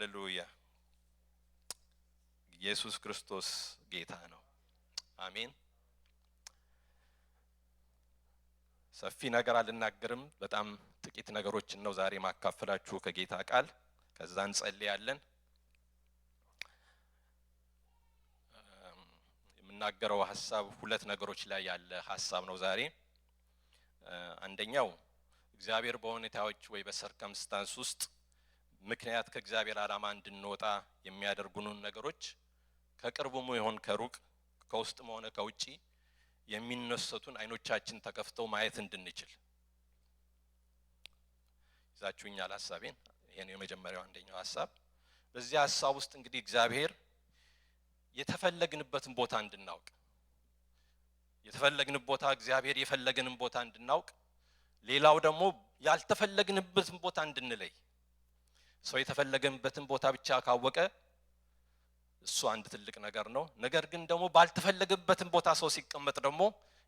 ሃሌሉያ ኢየሱስ ክርስቶስ ጌታ ነው አሜን ሰፊ ነገር አልናገርም በጣም ጥቂት ነገሮችን ነው ዛሬ ማካፈላችሁ ከጌታ ቃል ከዛ እንጸልያለን የምናገረው ሐሳብ ሁለት ነገሮች ላይ ያለ ሐሳብ ነው ዛሬ አንደኛው እግዚአብሔር በሁኔታዎች ወይ በሰርከምስታንስ ውስጥ ምክንያት ከእግዚአብሔር ዓላማ እንድንወጣ የሚያደርጉንን ነገሮች ከቅርቡም ይሁን ከሩቅ ከውስጥም ሆነ ከውጪ የሚነሱትን አይኖቻችን ተከፍተው ማየት እንድንችል ይዛችሁኛል ሐሳቤን ይሄ ነው የመጀመሪያው አንደኛው ሐሳብ በዚህ ሐሳብ ውስጥ እንግዲህ እግዚአብሔር የተፈለግንበትን ቦታ እንድናውቅ የተፈለግን ቦታ እግዚአብሔር የፈለገንን ቦታ እንድናውቅ ሌላው ደግሞ ያልተፈለግንበትን ቦታ እንድንለይ ሰው የተፈለገንበትን ቦታ ብቻ ካወቀ እሱ አንድ ትልቅ ነገር ነው ነገር ግን ደግሞ ባልተፈለገበትን ቦታ ሰው ሲቀመጥ ደግሞ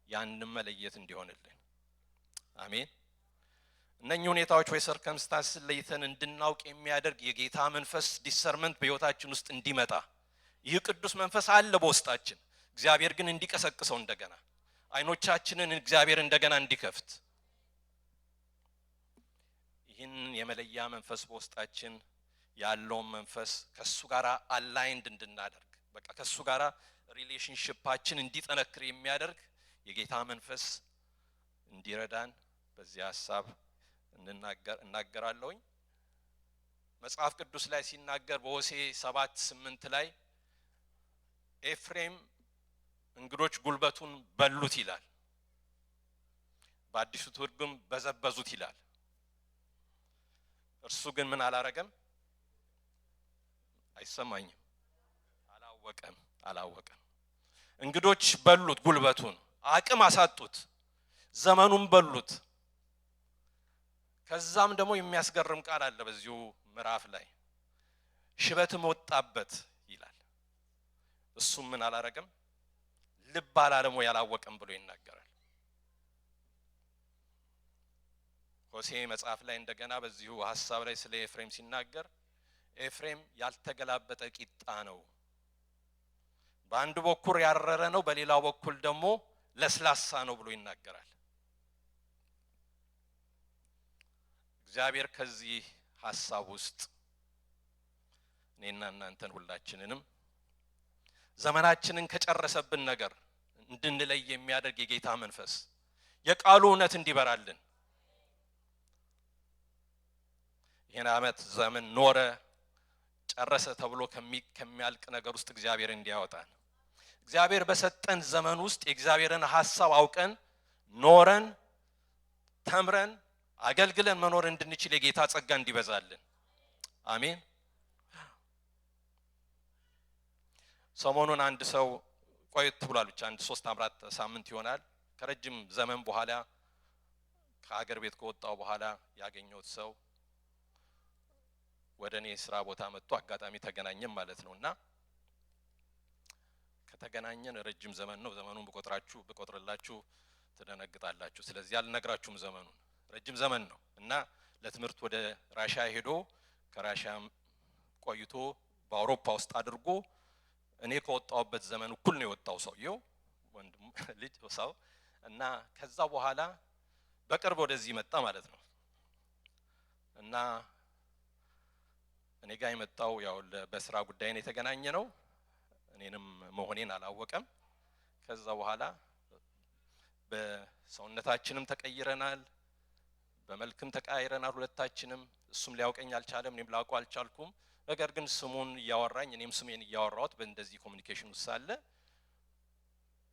ያንን መለየት እንዲሆንልን አሜን እነኚህ ሁኔታዎች ወይ ሰርከምስታንስ ለይተን እንድናውቅ የሚያደርግ የጌታ መንፈስ ዲሰርመንት በህይወታችን ውስጥ እንዲመጣ ይህ ቅዱስ መንፈስ አለ በውስጣችን እግዚአብሔር ግን እንዲቀሰቅሰው እንደገና አይኖቻችንን እግዚአብሔር እንደገና እንዲከፍት ይህን የመለያ መንፈስ በውስጣችን ያለው መንፈስ ከሱ ጋራ አላይንድ እንድናደርግ በቃ ከሱ ጋራ ሪሌሽንሺፓችን እንዲጠነክር የሚያደርግ የጌታ መንፈስ እንዲረዳን በዚህ ሐሳብ እናገራለሁኝ መጽሐፍ ቅዱስ ላይ ሲናገር በሆሴዕ 7:8 ላይ ኤፍሬም እንግዶች ጉልበቱን በሉት ይላል በአዲሱ ትርጉም በዘበዙት ይላል እርሱ ግን ምን አላረገም አይሰማኝም አላወቀም እንግዶች በሉት ጉልበቱን አቅም አሳጡት ዘመኑን በሉት ከዛም ደግሞ የሚያስገርም ቃል አለ በዚሁ ምዕራፍ ላይ ሽበትም ወጣበት ይላል እሱም ምን አላረገም ልብ አላለሞ ያላወቀም ብሎ ይናገራል ሆሴዕ መጽሐፍ ላይ እንደገና በዚሁ ሐሳብ ላይ ስለ ኤፍሬም ሲናገር ኤፍሬም ያልተገላበጠ ቂጣ ነው በአንድ በኩል ያረረ ነው በሌላው በኩል ደግሞ ለስላሳ ነው ብሎ ይናገራል እግዚአብሔር ከዚህ ሐሳብ ውስጥ እኔና እናንተን ሁላችንንም ዘመናችንን ከጨረሰብን ነገር እንድንለይ የሚያደርግ የጌታ መንፈስ የቃሉ እውነት እንዲበራልን ይሄን ዓመት ዘመን ኖረ ጨረሰ ተብሎ ከሚያልቅ ነገር ውስጥ እግዚአብሔር እንዲያወጣን እግዚአብሔር በሰጠን ዘመን ውስጥ የእግዚአብሔርን ሐሳብ አውቀን ኖረን ተምረን አገልግለን መኖር እንድንችል የጌታ ጸጋ እንዲበዛልን አሜን ሰሞኑን አንድ ሰው ቆይት ብሏል ብቻ አንድ 3-4 ሳምንት ይሆናል ከረጅም ዘመን በኋላ ከሀገር ቤት ከወጣው በኋላ ያገኘሁት ሰው ወደኔ ስራ ቦታ መጥቶ አጋጣሚ ተገናኘን ማለት ነውና ከተገናኘን ረጅም ዘመን ነው ዘመኑን በቆጥርላችሁ ትደነግጣላችሁ ስለዚህ ያልነግራችሁም ዘመኑን ረጅም ዘመን ነው እና ለትምህርት ወደ ራሺያ ሄዶ ከራሺያ ቆይቶ በአውሮፓ ውስጥ አድርጎ እኔ ከወጣውበት ዘመን እኩል ነው የወጣው ሰውየው ወንድም ልጅ ሰው እና ከዛ በኋላ በቅርብ ወደዚህ መጣ ማለት ነው እና እኔ ጋር የመጣው ያው በስራ ጉዳይ ነው የተገናኘ ነው እኔንም መሆኔን አላወቀም ከዛ በኋላ በሰውነታችንም ተቀይረናል በመልክም ተቀያይረናል ሁለታችንም እሱም ሊያውቀኝ አልቻለም እኔም ላውቀው አልቻልኩም ነገር ግን ስሙን ያወራኝ እኔም ስሜን ያወራሁት በእንደዚህ ኮሙኒኬሽን ውስጥ አለ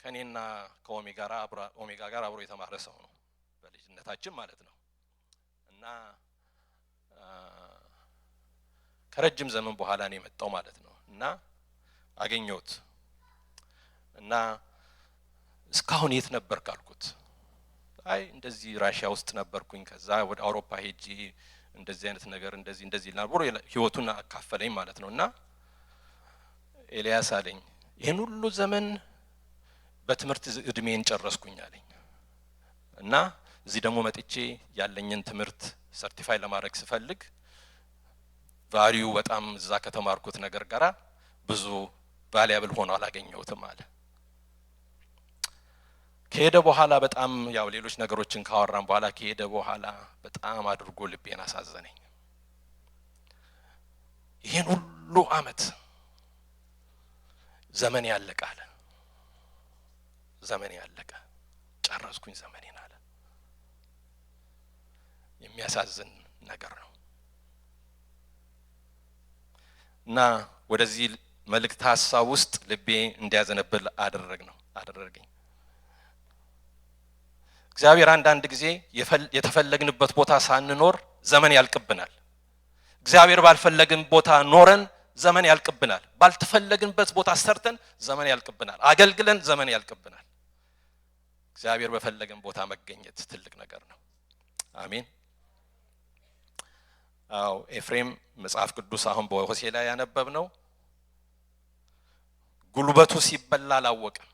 ከኔና ከኦሜጋ ጋር አብሮ የተማረ ሰው ነው በልጅነታችን ማለት ነው እና ከረጅም ዘመን በኋላ ነው የመጣው ማለት ነው እና አገኘሁት እና እስካሁን የት ነበርክ አልኩት አይ እንደዚህ ራሺያ ውስጥ ነበርኩኝ ከዛ ወደ አውሮፓ ሄጄ እንደዚህ አይነት ነገር እንደዚህ ላልቦር ህይወቱን አካፈለኝ ማለት ነውና ኤልያስ አለኝ ይሄን ሁሉ ዘመን በትምህርት እድሜን ጨረስኩኝ አለኝ እና እዚህ ደግሞ መጥቼ ያለኝን ትምህርት ሰርቲፋይ ለማድረግ ስፈልግ ቫልዩ በጣም እዛ ከተማርኩት ነገር ጋራ ብዙ ቫልያብል ሆኖ አላገኘሁትም አለ። ከሄደ በኋላ በጣም ያው ሌሎች ነገሮችን ካወራን በኋላ ከሄደ በኋላ በጣም አድርጎ ልቤን አሳዘነኝ። ይሄን ሁሉ አመት ዘመን ያለቀ አለ። ዘመን ያለቀ ጨረስኩኝ ዘመኔን አለ። የሚያሳዝን ነገር ነው። እና ወደዚህ መልእክት ሐሳብ ውስጥ ልቤ እንዲያዘነብል አደረገኝ። እግዚአብሔር አንዳንድ ጊዜ የተፈለግንበት ቦታ ሳንኖር ዘመን ያልቅብናል። እግዚአብሔር ባልፈለግን ቦታ ኖረን ዘመን ያልቅብናል። ባልተፈለግንበት ቦታ ሰርተን ዘመን ያልቅብናል። አገልግለን ዘመን ያልቅብናል። እግዚአብሔር በፈለገን ቦታ መገኘት ትልቅ ነገር ነው። አሜን። አው ኤፍሬም መጽሐፍ ቅዱስ አሁን በሆሴዕ ላይ ያነበብነው ጉልበቱ ሲበላ አላወቀም።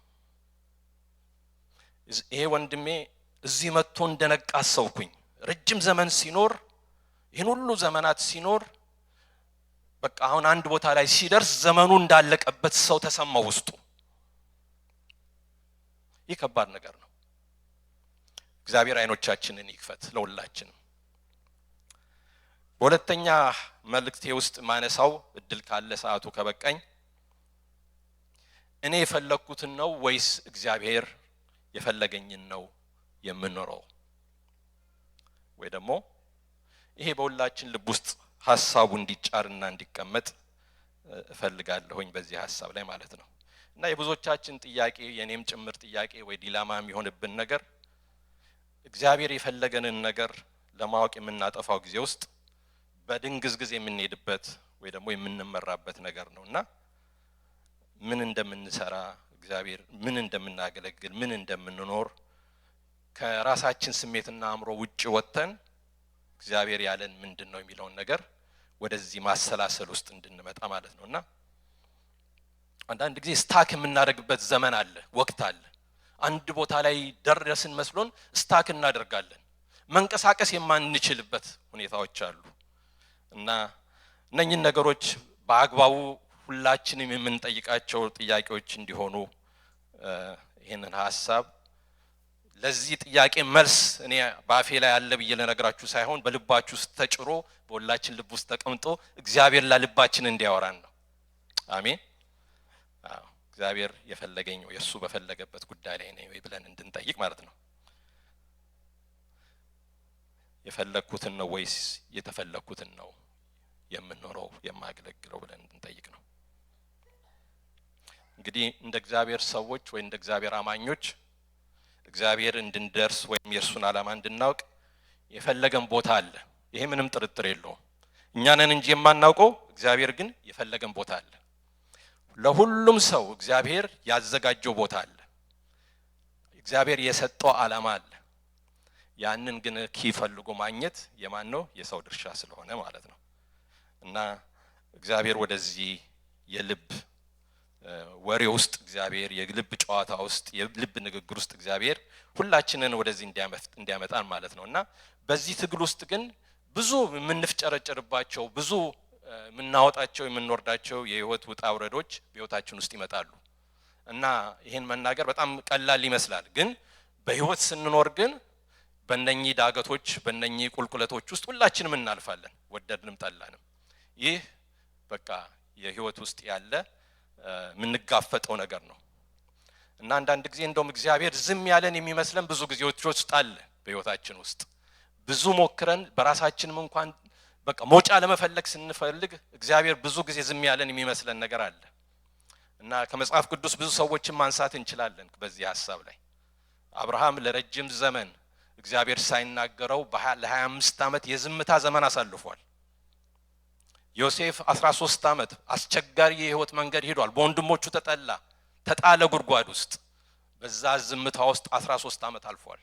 ይሄ ወንድሜ እዚህ መጥቶ እንደነቃ ሰውኩኝ። ረጅም ዘመን ሲኖር ይሄን ሁሉ ዘመናት ሲኖር በቃ አሁን አንድ ቦታ ላይ ሲደርስ ዘመኑ እንዳለቀበት ሰው ተሰማው ውስጡ። ይህ ከባድ ነገር ነው። እግዚአብሔር አይኖቻችንን ይክፈት ለሁላችንም። በሁለተኛ መልእክቴ ውስጥ ማነሳው እድል ካለ ሰዓቱ ከበቃኝ እኔ የፈለኩትን ነው ወይስ እግዚአብሔር የፈለገኝን ነው የምንኖረው? ወይ ደግሞ ይሄ በሁላችን ልብ ውስጥ ሐሳቡ እንዲጫርና እንዲቀመጥ እፈልጋለሁኝ በዚህ ሐሳብ ላይ ማለት ነው። እና የብዙዎቻችን ጥያቄ የኔም ጭምር ጥያቄ ወይ ዲላማ የሚሆንብን ነገር እግዚአብሔር የፈለገንን ነገር ለማወቅ የምናጠፋው ጊዜ ውስጥ በድንግዝግዝ የምንሄድበት ወይ ደግሞ የምንመራበት ነገር ነውና ምን እንደምንሰራ እግዚአብሔር ምን እንደምናገለግል ምን እንደምንኖር ከራሳችን ስሜትና አእምሮ ውጪ ወጥተን እግዚአብሔር ያለን ምንድነው የሚለውን ነገር ወደዚህ ማሰላሰል ውስጥ እንድንመጣ ማለት ነውና አንዳንድ ጊዜ ስታክ የምናደርግበት ዘመን አለ፣ ወቅት አለ። አንድ ቦታ ላይ ደረስን መስሎን ስታክ እናደርጋለን። መንቀሳቀስ የማንችልበት ሁኔታዎች አሉ እና እነኚህን ነገሮች በአግባቡ ሁላችንም የምንጠይቃቸው ጥያቄዎች እንዲሆኑ ይሄንን ሐሳብ ለዚህ ጥያቄ መልስ እኔ ባፌ ላይ አለ ብዬ ለነገራችሁ ሳይሆን በልባችሁ ውስጥ ተጭሮ በሁላችን ልብ ውስጥ ተቀምጦ እግዚአብሔር ለልባችን እንዲያወራን ነው። አሜን። እግዚአብሔር የፈለገኝ ነው የሱ በፈለገበት ጉዳይ ላይ ነው ብለን እንድንጠይቅ ማለት ነው። የፈለኩትን ነው ወይስ የተፈለኩትን ነው የምንኖረው የማገለግለው ብለን እንድንጠይቅ ነው። እንግዲህ እንደ እግዚአብሔር ሰዎች ወይ እንደ እግዚአብሔር አማኞች እግዚአብሔር እንድንደርስ ወይም የእርሱን ዓላማ እንድናውቅ የፈለገን ቦታ አለ። ይሄ ምንም ጥርጥር የለውም። እኛ ነን እንጂ የማናውቀው፣ እግዚአብሔር ግን የፈለገን ቦታ አለ። ለሁሉም ሰው እግዚአብሔር ያዘጋጀው ቦታ አለ። እግዚአብሔር የሰጠው ዓላማ አለ። ያንን ግን ኪፈልጉ ማግኘት የማን ነው? የሰው ድርሻ ስለሆነ ማለት ነው። እና እግዚአብሔር ወደዚህ የልብ ወሬ ውስጥ እግዚአብሔር የልብ ጨዋታ ውስጥ የልብ ንግግር ውስጥ እግዚአብሔር ሁላችንን ወደዚህ እንዲያመጣን ማለት ነውና በዚህ ትግል ውስጥ ግን ብዙ የምንፍጨረጨርባቸው ብዙ የምናወጣቸው የምንወርዳቸው የህይወት ውጣ ውረዶች በህይወታችን ውስጥ ይመጣሉ እና ይሄን መናገር በጣም ቀላል ይመስላል። ግን በህይወት ስንኖር ግን በእነኚህ ዳገቶች በእነኚህ ቁልቁለቶች ውስጥ ሁላችንም እናልፋለን፣ ወደድንም ጠላንም። ይህ በቃ የህይወት ውስጥ ያለ ምንጋፈጠው ነገር ነው እና አንዳንድ ጊዜ እንደውም እግዚአብሔር ዝም ያለን የሚመስለን ብዙ ጊዜዎች ውስጥ አለ። በህይወታችን ውስጥ ብዙ ሞክረን በራሳችንም እንኳን በቃ ሞጫ ለመፈለግ ስንፈልግ እግዚአብሔር ብዙ ጊዜ ዝም ያለን የሚመስለን ነገር አለ እና ከመጽሐፍ ቅዱስ ብዙ ሰዎችን ማንሳት እንችላለን በዚህ ሐሳብ ላይ። አብርሃም ለረጅም ዘመን እግዚአብሔር ሳይናገረው ለ25 ዓመት የዝምታ ዘመን አሳልፏል። ዮሴፍ 13 ዓመት አስቸጋሪ የህይወት መንገድ ሄዷል። በወንድሞቹ ተጣለ ጉድጓድ ውስጥ። በዛ ዝምታ ውስጥ 13 ዓመት አልፏል።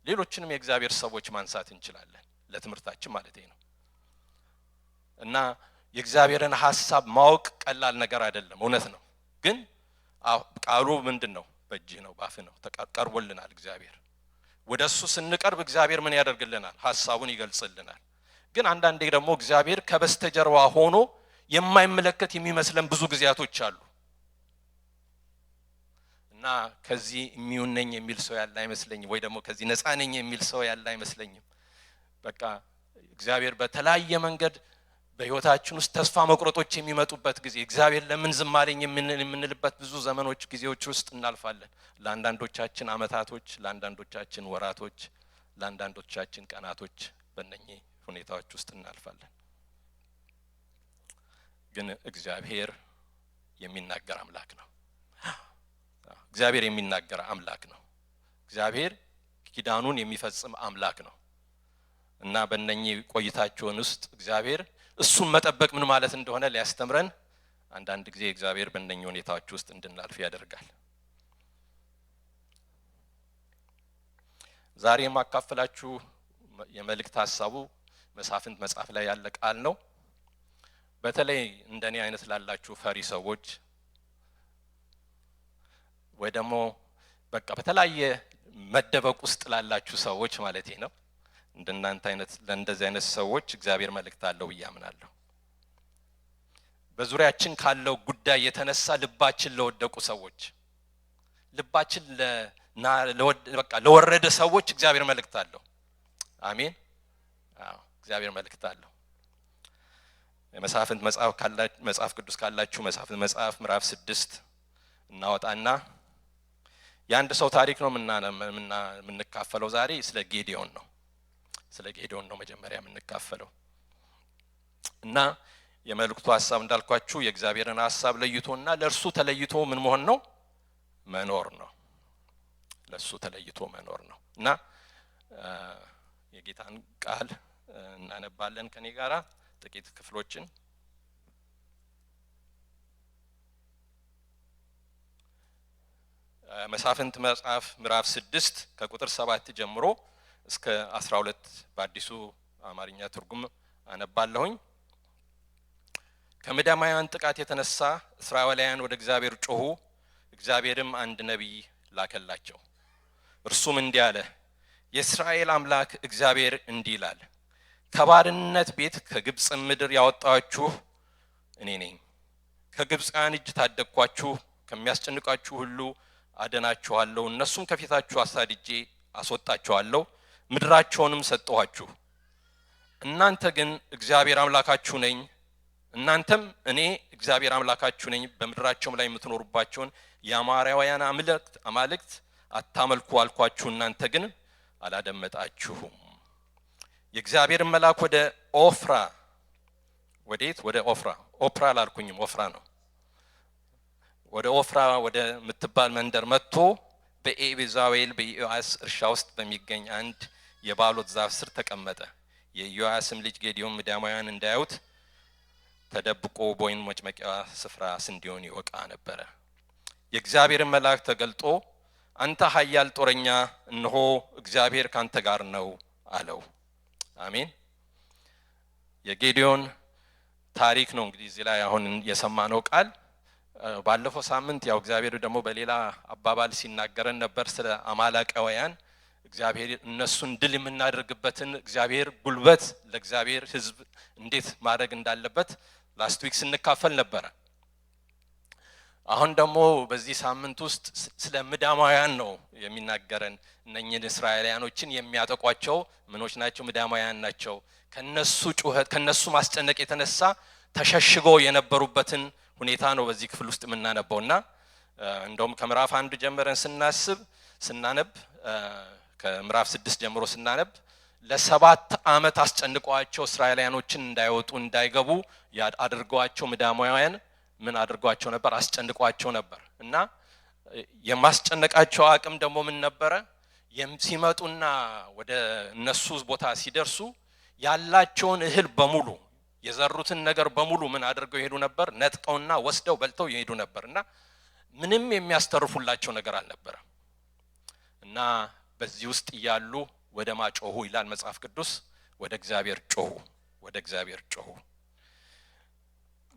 ሌሎችንም የእግዚአብሔር ሰዎች ማንሳት እንችላለን ለትምህርታችን ማለት ነው እና የእግዚአብሔርን ሐሳብ ማወቅ ቀላል ነገር አይደለም፣ እውነት ነው። ግን ቃሉ ምንድነው? በእጅህ ነው ባፍ ነው ተቀርቦልናል። እግዚአብሔር ወደሱ ስንቀርብ እግዚአብሔር ምን ያደርግልናል? ሐሳቡን ይገልጽልናል። ግን አንዳንዴ ደግሞ እግዚአብሔር ከበስተጀርባ ሆኖ የማይመለከት የሚመስለን ብዙ ጊዜያቶች አሉ እና ከዚህ ኢሚዩን ነኝ የሚል ሰው ያለ አይመስለኝም ወይ ደግሞ ከዚህ ነፃ ነኝ የሚል ሰው ያለ አይመስለኝም። በቃ እግዚአብሔር በተለያየ መንገድ በህይወታችን ውስጥ ተስፋ መቁረጦች የሚመጡበት ጊዜ እግዚአብሔር ለምን ዝም አለኝ የምንልበት ብዙ ዘመኖች ጊዜዎች ውስጥ እናልፋለን። ለአንዳንዶቻችን አመታቶች፣ ለአንዳንዶቻችን ወራቶች፣ ለአንዳንዶቻችን ቀናቶች በእነኚህ ሁኔታዎች ውስጥ እናልፋለን። ግን እግዚአብሔር የሚናገር አምላክ ነው። እግዚአብሔር የሚናገር አምላክ ነው። እግዚአብሔር ኪዳኑን የሚፈጽም አምላክ ነው እና በእነኚህ ቆይታችን ውስጥ እግዚአብሔር እሱን መጠበቅ ምን ማለት እንደሆነ ሊያስተምረን አንዳንድ ጊዜ እግዚአብሔር በእነኚህ ሁኔታዎች ውስጥ እንድናልፍ ያደርጋል። ዛሬ የማካፈላችሁ የመልእክት ሐሳቡ መሳፍንት መጽሐፍ ላይ ያለ ቃል ነው። በተለይ እንደኔ አይነት ላላችሁ ፈሪ ሰዎች ወይ ደግሞ በቃ በተለያየ መደበቅ ውስጥ ላላችሁ ሰዎች ማለቴ ነው። እንደናንተ አይነት ለእንደዚህ አይነት ሰዎች እግዚአብሔር መልእክት አለው ያምናለሁ። በዙሪያችን ካለው ጉዳይ የተነሳ ልባችን ለወደቁ ሰዎች፣ ልባችን በቃ ለወረደ ሰዎች እግዚአብሔር መልእክት አለው። አሜን። አዎ እግዚአብሔር መልእክት አለው። የመሳፍንት መጽሐፍ ቅዱስ ካላችሁ መሳፍንት መጽሐፍ ምዕራፍ 6 እናወጣና የአንድ ሰው ታሪክ ነው የምንካፈለው ዛሬ። ስለ ጌዲዮን ነው መጀመሪያ የምንካፈለው እና የመልእክቱ ሐሳብ እንዳልኳችሁ የእግዚአብሔርን ሐሳብ ለይቶና ለእርሱ ተለይቶ ምን መሆን ነው? መኖር ነው። ለእሱ ተለይቶ መኖር ነው እና የጌታን ቃል እናነባለን ከኔ ጋራ ጥቂት ክፍሎችን። መሳፍንት መጽሐፍ ምዕራፍ 6 ከቁጥር 7 ጀምሮ እስከ 12 በአዲሱ አማርኛ ትርጉም አነባለሁኝ። ከምድያማውያን ጥቃት የተነሳ እስራኤላውያን ወደ እግዚአብሔር ጮሁ። እግዚአብሔርም አንድ ነቢይ ላከላቸው። እርሱም እንዲህ አለ፣ የእስራኤል አምላክ እግዚአብሔር እንዲህ ይላል፣ ከባርነት ቤት ከግብጽ ምድር ያወጣችሁ እኔ ነኝ። ከግብጽያን እጅ ታደግኳችሁ፣ ከሚያስጨንቃችሁ ሁሉ አደናችኋለሁ። እነሱም ከፊታችሁ አሳድጄ አስወጣችኋለሁ፣ ምድራቸውንም ሰጠኋችሁ። እናንተ ግን እግዚአብሔር አምላካችሁ ነኝ፣ እናንተም እኔ እግዚአብሔር አምላካችሁ ነኝ፣ በምድራቸውም ላይ የምትኖሩባቸውን የአማራውያን አማልክት አታመልኩ አልኳችሁ። እናንተ ግን አላደመጣችሁም። የእግዚአብሔር መልአክ ወደ ኦፍራ ወደ ኦፍራ አላልኩኝም፣ ኦፍራ ነው። ወደ ኦፍራ ወደ ምትባል መንደር መጥቶ በኤቤዛዌል በኢዮአስ እርሻ ውስጥ በሚገኝ አንድ የባሎት ዛፍ ስር ተቀመጠ። የኢዮአስም ልጅ ጌዲዮን ምድያማውያን እንዳያዩት ተደብቆ በወይን መጭመቂያ ስፍራ ስንዴውን ይወቃ ነበረ። የእግዚአብሔር መልአክ ተገልጦ አንተ ኃያል ጦረኛ፣ እነሆ እግዚአብሔር ካንተ ጋር ነው አለው። አሜን። የጌዲዮን ታሪክ ነው እንግዲህ እዚህ ላይ አሁን የሰማነው ቃል። ባለፈው ሳምንት ያው እግዚአብሔር ደግሞ በሌላ አባባል ሲናገረን ነበር ስለ አማላቃውያን። እግዚአብሔር እነሱን ድል የምናደርግበትን እግዚአብሔር ጉልበት ለእግዚአብሔር ሕዝብ እንዴት ማድረግ እንዳለበት ላስት ዊክ ስንካፈል ነበር። አሁን ደግሞ በዚህ ሳምንት ውስጥ ስለ ምድያማውያን ነው የሚናገረን። እነኚህን እስራኤላውያኖችን የሚያጠቋቸው ምኖች ናቸው? ምድያማውያን ናቸው። ከነሱ ጩኸት ከነሱ ማስጨነቅ የተነሳ ተሸሽገው የነበሩበትን ሁኔታ ነው በዚህ ክፍል ውስጥ የምናነበውና እንደውም ከምዕራፍ 1 ጀምረን ስናነብ ከምዕራፍ 6 ጀምሮ ስናነብ ለ7 ዓመት አስጨንቀዋቸው እስራኤላውያኖችን እንዳይወጡ እንዳይገቡ አድርገዋቸው ምድያማውያን ምን አድርጓቸው ነበር? አስጨንቋቸው ነበር። እና የማስጨነቃቸው አቅም ደግሞ ምን ነበረ? ሲመጡና ወደ እነሱ ቦታ ሲደርሱ ያላቸውን እህል በሙሉ የዘሩትን ነገር በሙሉ ምን አድርገው ይሄዱ ነበር? ነጥቀውና ወስደው በልተው ይሄዱ ነበርና ምንም የሚያስተርፉላቸው ነገር አልነበረ። እና በዚህ ውስጥ ያሉ ወደ ማጮሁ ይላል መጽሐፍ ቅዱስ፣ ወደ እግዚአብሔር ጮሁ።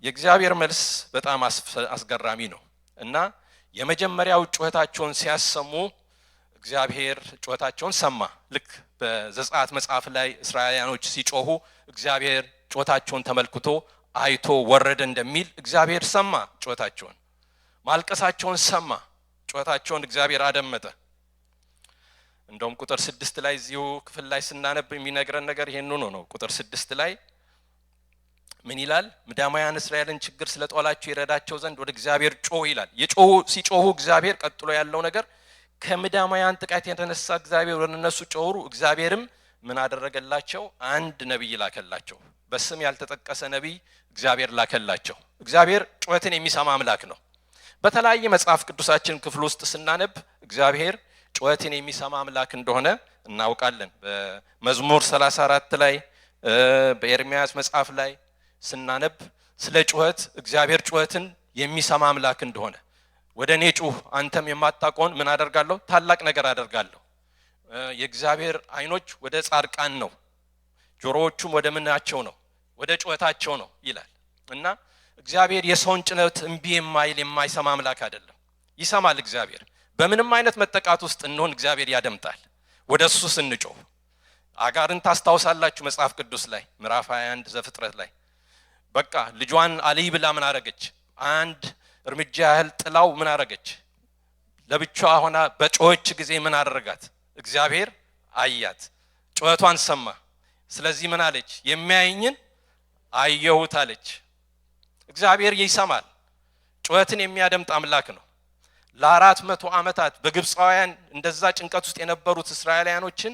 የእግዚአብሔር መልስ በጣም አስገራሚ ነው። እና የመጀመሪያው ጩኸታቸውን ሲያሰሙ እግዚአብሔር ጩኸታቸውን ሰማ። ልክ በዘጸአት መጽሐፍ ላይ እስራኤላውያኖች ሲጮሁ እግዚአብሔር ጮታቸውን ተመልክቶ አይቶ ወረደ እንደሚል እግዚአብሔር ሰማ ጮታቸውን፣ ማልቀሳቸውን ሰማ፣ ጮታቸውን እግዚአብሔር አደመጠ። እንደውም ቁጥር 6 ላይ እዚሁ ክፍል ላይ ስናነብ የሚነግረን ነገር ይሄን ነው። ቁጥር 6 ላይ ምን ይላል? ምድያማውያን እስራኤልን ችግር ስለጦላቸው ይረዳቸው ዘንድ ወደ እግዚአብሔር ጮሁ ይላል። ሲጮሁ እግዚአብሔር ቀጥሎ ያለው ነገር ከምድያማውያን ጥቃት የተነሳ እግዚአብሔር ወደ እነሱ ጮሁ። እግዚአብሔርም ምን አደረገላቸው? አንድ ነብይ ላከላቸው። በስም ያልተጠቀሰ ነብይ እግዚአብሔር ላከላቸው። እግዚአብሔር ጩኸትን የሚሰማ አምላክ ነው። በተለያየ መጽሐፍ ቅዱሳችን ክፍል ውስጥ ስናነብ እግዚአብሔር ጩኸትን የሚሰማ አምላክ እንደሆነ እናውቃለን። በመዝሙር 34 ላይ በኤርምያስ መጽሐፍ ላይ ስናነብ ስለ ጩኸት እግዚአብሔር ጩኸትን የሚሰማ አምላክ እንደሆነ፣ ወደ እኔ ጩህ አንተም የማታውቀውን ምን አደርጋለሁ? ታላቅ ነገር አደርጋለሁ። የእግዚአብሔር አይኖች ወደ ጻድቃን ነው፣ ጆሮዎቹም ወደ ምናቸው ነው? ወደ ጩኸታቸው ነው ይላል። እና እግዚአብሔር የሰውን ጩኸት እምቢ የማይል የማይሰማ አምላክ አይደለም። ይሰማል። እግዚአብሔር በምንም አይነት መጠቃት ውስጥ እንሆን እግዚአብሔር ያደምጣል ወደሱ ስንጮህ። አጋርን ታስታውሳላችሁ መጽሐፍ ቅዱስ ላይ ምዕራፍ 21 ዘፍጥረት ላይ በቃ ልጇን አልይ ብላ ምን አረገች? አንድ እርምጃ ያህል ጥላው ምን አረገች? ለብቻዋ ሆና በጮኸች ጊዜ ምን አደረጋት? እግዚአብሔር አያት፣ ጩኸቷን ሰማ። ስለዚህ ምን አለች? የሚያየኝን አየሁት አለች። እግዚአብሔር ይሰማል። ጩኸትን የሚያደምጥ አምላክ ነው። ለ400 ዓመታት በግብፃውያን እንደዛ ጭንቀት ውስጥ የነበሩት እስራኤላውያኖችን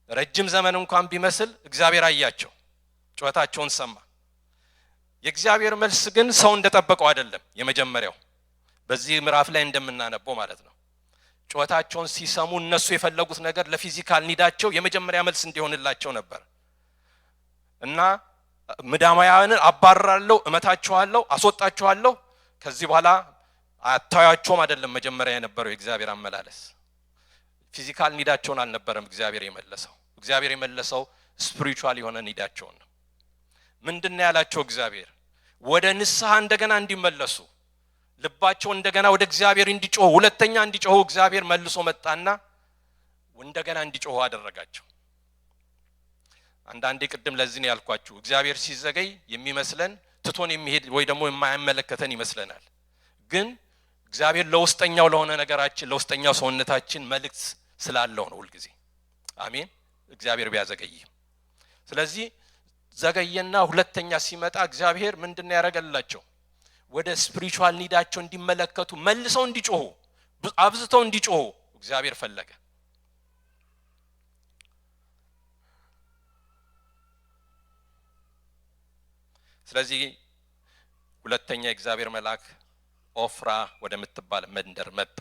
ረጅም ዘመን እንኳን ቢመስል እግዚአብሔር አያቸው፣ ጩኸታቸውን ሰማ። የእግዚአብሔር መልስ ግን ሰው እንደጠበቀው አይደለም። የመጀመሪያው በዚህ ምዕራፍ ላይ እንደምናነበው ማለት ነው። ጩኸታቸውን ሲሰሙ እነሱ የፈለጉት ነገር ለፊዚካል ኒዳቸው የመጀመሪያ መልስ እንዲሆንላቸው ነበር። እና ምድያማውያንን አባርራለሁ፣ እመታቸዋለሁ፣ አስወጣቸዋለሁ፣ ከዚህ በኋላ አታያቸውም አይደለም መጀመሪያ የነበረው የእግዚአብሔር አመላለስ። ፊዚካል ኒዳቸውን አልነበረም እግዚአብሔር የመለሰው። እግዚአብሔር የመለሰው ስፒሪቹዋል የሆነ ኒዳቸውን ነው። ምንድነው ያላቸው? እግዚአብሔር ወደ ንስሐ እንደገና እንዲመለሱ፣ ልባቸው እንደገና ወደ እግዚአብሔር እንዲጮሁ፣ ሁለተኛ እንዲጮሁ እግዚአብሔር መልሶ መጣና እንደገና እንዲጮሁ አደረጋቸው። አንዳንዴ ቅድም ለዚህ ነው ያልኳችሁ፣ እግዚአብሔር ሲዘገይ የሚመስለን ትቶን የሚሄድ ወይ ደግሞ የማይመለከተን ይመስለናል። ግን እግዚአብሔር ለውስጠኛው ለሆነ ነገራችን ለውስጠኛው ሰውነታችን መልእክት ስላለው ነው ሁልጊዜ። አሜን። እግዚአብሔር ቢያዘገይም፣ ስለዚህ ዘገየና ሁለተኛ ሲመጣ እግዚአብሔር ምንድነው ያደረገላቸው? ወደ ስፒሪቹዋል ኒዳቸው እንዲመለከቱ፣ መልሰው እንዲጮሁ፣ አብዝተው እንዲጮሁ እግዚአብሔር ፈለገ። ስለዚህ ሁለተኛ የእግዚአብሔር መልአክ ኦፍራ ወደምትባል መንደር መጣ።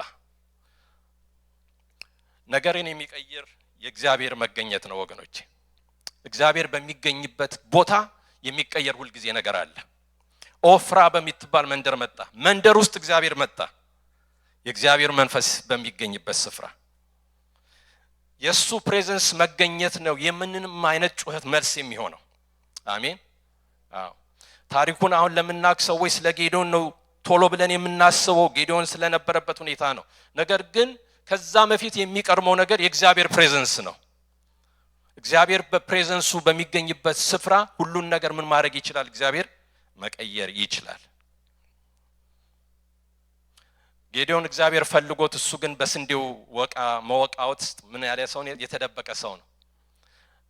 ነገርን የሚቀይር የእግዚአብሔር መገኘት ነው ወገኖቼ። እግዚአብሔር በሚገኝበት ቦታ የሚቀየር ሁሉ ጊዜ ነገር አለ። ኦፍራ በሚትባል መንደር መጣ። መንደር ውስጥ እግዚአብሔር መጣ። የእግዚአብሔር መንፈስ በሚገኝበት ስፍራ የሱ ፕሬዘንስ መገኘት ነው የምንንም አይነት ጩኸት መልስ የሚሆነው። አሜን። አዎ፣ ታሪኩን አሁን ለምናውቅ ሰዎች ስለ ጌዲዮን ነው ቶሎ ብለን የምናስበው፣ ጌዲዮን ስለነበረበት ሁኔታ ነው። ነገር ግን ከዛ በፊት የሚቀርመው ነገር የእግዚአብሔር ፕሬዘንስ ነው። እግዚአብሔር በፕሬዘንሱ በሚገኝበት ስፍራ ሁሉን ነገር ምን ማድረግ ይችላል? እግዚአብሔር መቀየር ይችላል። ጌዲዮን እግዚአብሔር ፈልጎት፣ እሱ ግን በስንዴው መወቃ ውስጥ ምን ያለ ሰው ነው? የተደበቀ ሰው ነው።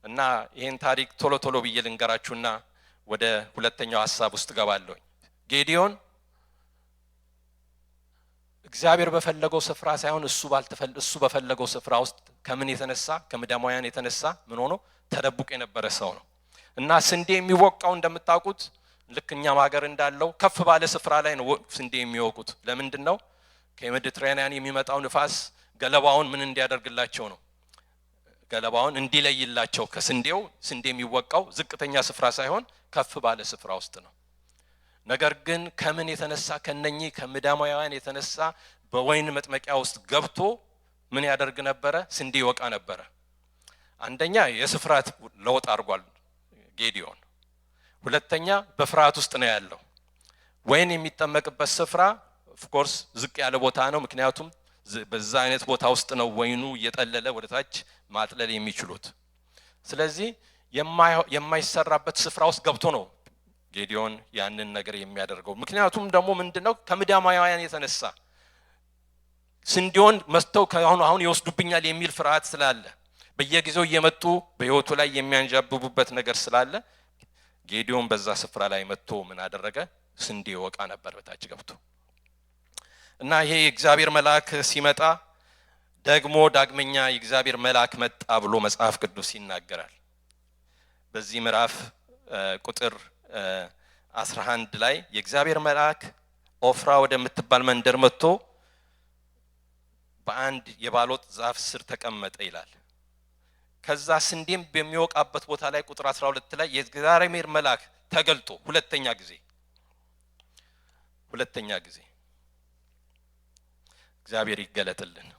እና ይሄን ታሪክ ቶሎ ብዬ ልንገራችሁና ወደ ሁለተኛው ሐሳብ ውስጥ ገባለሁ። ጌዲዮን እግዚአብሔር በፈለገው ስፍራ ሳይሆን እሱ በፈለገው ስፍራ ውስጥ ከምን የተነሳ? ከምድያማውያን የተነሳ ምን ሆኖ ተደብቆ የነበረ ሰው ነው። እና ስንዴ የሚወቃው እንደምታውቁት ልክ እኛም ሀገር እንዳለው ከፍ ባለ ስፍራ ላይ ነው ስንዴ የሚወቁት። ለምንድነው? ከሜዲትራኒያን የሚመጣው ንፋስ ገለባውን ምን እንዲያደርግላቸው ነው? ገለባውን እንዲለይላቸው ከስንዴው። ስንዴ የሚወቃው ዝቅተኛ ስፍራ ሳይሆን ከፍ ባለ ስፍራ ውስጥ ነው። ነገር ግን ከምን የተነሳ? ከነኚህ ከምድያማውያን የተነሳ በወይን መጥመቂያ ውስጥ ገብቶ ምን ያደርግ ነበረ? ስንዴ ይወቃ ነበረ። አንደኛ የስፍራት ለውጥ አድርጓል ጌዲዮን። ሁለተኛ በፍርሃት ውስጥ ነው ያለው። ወይን የሚጠመቅበት ስፍራ ኦፍ ኮርስ ዝቅ ያለ ቦታ ነው። ምክንያቱም በዛ አይነት ቦታ ውስጥ ነው ወይኑ እየጠለለ ወደ ታች ማጥለል የሚችሉት። ስለዚህ የማይሰራበት ስፍራ ውስጥ ገብቶ ነው ጌዲዮን ያንን ነገር የሚያደርገው። ምክንያቱም ደግሞ ምንድነው ከምድያማውያን የተነሳ ስንዴውን መስተው አሁን ይወስዱብኛል የሚል ፍርሃት ስላለ በየጊዜው እየመጡ በህይወቱ ላይ የሚያንጃብቡበት ነገር ስላለ ጌዲዮን በዛ ስፍራ ላይ መጥቶ ምን አደረገ? ስንዴ ወቃ ነበር በታች ገብቶ እና ይሄ የእግዚአብሔር መልአክ ሲመጣ ደግሞ ዳግመኛ የእግዚአብሔር መልአክ መጣ ብሎ መጽሐፍ ቅዱስ ይናገራል። በዚህ ምዕራፍ ቁጥር 11 ላይ የእግዚአብሔር መልአክ ኦፍራ ወደምትባል መንደር መጥቶ በአንድ የባሎጥ ዛፍ ስር ተቀመጠ ይላል። ከዛ ስንዴም በሚወቃበት ቦታ ላይ ቁጥር 12 ላይ የእግዚአብሔር መልአክ ተገልጦ ሁለተኛ ጊዜ እግዚአብሔር ይገለጥልን።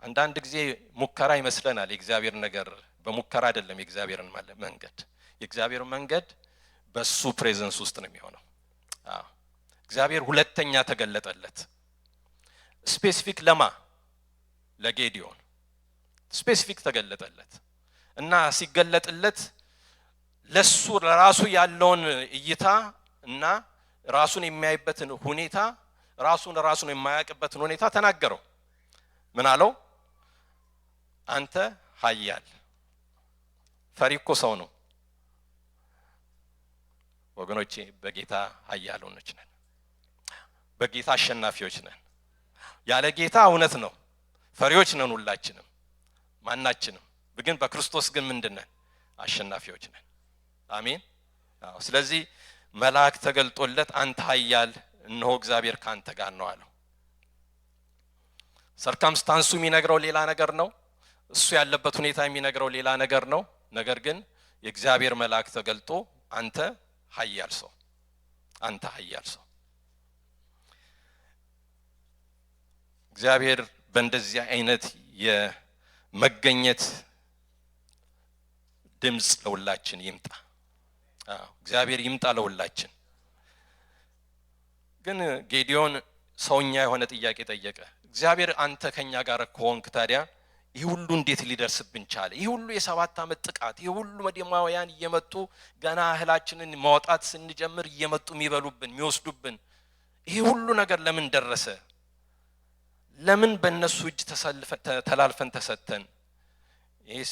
አንዳንድ ጊዜ ሙከራ ይመስለናል የእግዚአብሔር ነገር፣ በሙከራ አይደለም የእግዚአብሔርን መንገድ። የእግዚአብሔር መንገድ በሱ ፕሬዘንስ ውስጥ ነው የሚሆነው። እግዚአብሔር ሁለተኛ ተገለጠለት። ስፔሲፊክ ለጌዲዮን ስፔሲፊክ ተገለጠለት እና ሲገለጥለት ለሱ ለራሱ ያለውን እይታ እና ራሱን የሚያይበትን ሁኔታ ራሱን የማያውቅበትን ሁኔታ ተናገረው። ምን አለው? አንተ ኃያል። ፈሪ እኮ ሰው ነው ወገኖቼ። በጌታ ኃያሎች ነን፣ በጌታ አሸናፊዎች ነን። ያለ ጌታ እውነት ነው ፈሪዎች ነን ሁላችንም ማናችንም። ግን በክርስቶስ ግን ምንድነን? አሸናፊዎች ነን። አሜን። ስለዚህ መልአክ ተገልጦለት አንተ ኃያል፣ እነሆ እግዚአብሔር ካንተ ጋር ነው አለው። ሰርከምስታንሱ የሚነግረው ሌላ ነገር ነው፣ እሱ ያለበት ሁኔታ የሚነግረው ሌላ ነገር ነው። ነገር ግን የእግዚአብሔር መልአክ ተገልጦ አንተ ኃያል ሰው፣ አንተ ኃያል ሰው። እግዚአብሔር በእንደዚህ አይነት የመገኘት ድምጽ ለሁላችን ይምጣ። እግዚአብሔር ይምጣ ለሁላችን። ግን ጌዲዮን ሰውኛ የሆነ ጥያቄ ጠየቀ። እግዚአብሔር አንተ ከኛ ጋር ከሆንክ ታዲያ ይህ ሁሉ እንዴት ሊደርስብን ቻለ? ይህ ሁሉ የ7 ዓመት ጥቃት፣ ይህ ሁሉ መዲማውያን እየመጡ ገና እህላችንን ማውጣት ስንጀምር እየመጡ የሚበሉብን የሚወስዱብን፣ ይህ ሁሉ ነገር ለምን ደረሰ? ለምን በእነሱ እጅ ተላልፈን ተሰተን? ይህስ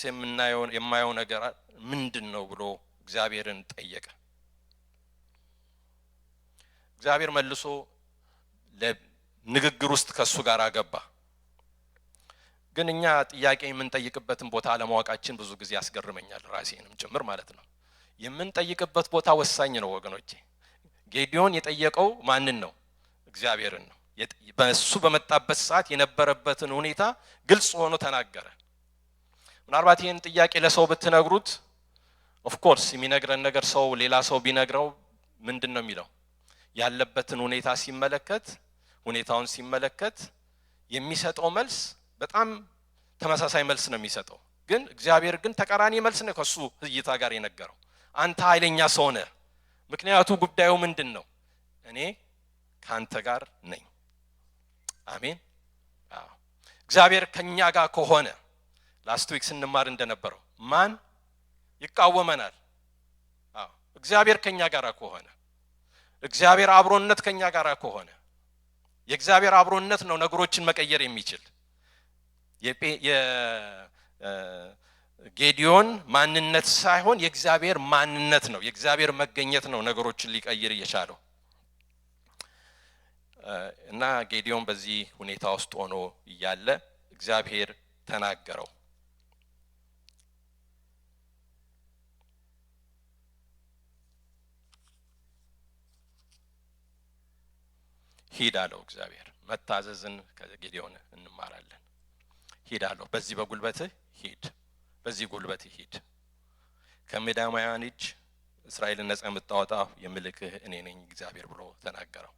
የማየው ነገር ምንድን ነው ብሎ እግዚአብሔርን ጠየቀ። እግዚአብሔር መልሶ ለንግግር ውስጥ ከሱ ጋር ገባ። ግን እኛ ጥያቄ የምንጠይቅበትን ቦታ አለማወቃችን ብዙ ጊዜ ያስገርመኛል፣ ራሴንም ጭምር ማለት ነው። የምንጠይቅበት ቦታ ወሳኝ ነው ወገኖቼ። ጌዲዮን የጠየቀው ማንን ነው? እግዚአብሔርን ነው። በሱ በመጣበት ሰዓት የነበረበትን ሁኔታ ግልጽ ሆኖ ተናገረ። ምናልባት ይህን ጥያቄ ለሰው ብትነግሩት ኦፍ ኮርስ የሚነግረን ነገር ሰው ሌላ ሰው ቢነግረው ምንድን ነው የሚለው? ያለበትን ሁኔታ ሲመለከት ሁኔታውን ሲመለከት የሚሰጠው መልስ በጣም ተመሳሳይ መልስ ነው የሚሰጠው። ግን እግዚአብሔር ግን ተቃራኒ መልስ ነው ከሱ እይታ ጋር የነገረው። አንተ ኃይለኛ ሰው ነህ። ምክንያቱ ጉዳዩ ምንድን ነው? እኔ ካንተ ጋር ነኝ። አሜን። እግዚአብሔር ከኛ ጋር ከሆነ ላስት ዊክ ስንማር እንደነበረው ማን ይቃወመናል? እግዚአብሔር ከኛ ጋር ከሆነ፣ እግዚአብሔር አብሮነት ከኛ ጋር ከሆነ፣ የእግዚአብሔር አብሮነት ነው ነገሮችን መቀየር የሚችል። የጌዲዮን ማንነት ሳይሆን የእግዚአብሔር ማንነት ነው፣ የእግዚአብሔር መገኘት ነው ነገሮችን ሊቀይር የቻለው። እና ጌዲዮን በዚህ ሁኔታ ውስጥ ሆኖ እያለ እግዚአብሔር ተናገረው። ሂድ አለው እግዚአብሔር። መታዘዝን ከጌዲዮን እንማራለን። ሂድ አለው። በዚህ በጉልበትህ ሂድ፣ በዚህ ጉልበትህ ሂድ። ከምድያማውያን እጅ እስራኤልን ነፃ የምታወጣው የምልክህ እኔ ነኝ እግዚአብሔር ብሎ ተናገረው።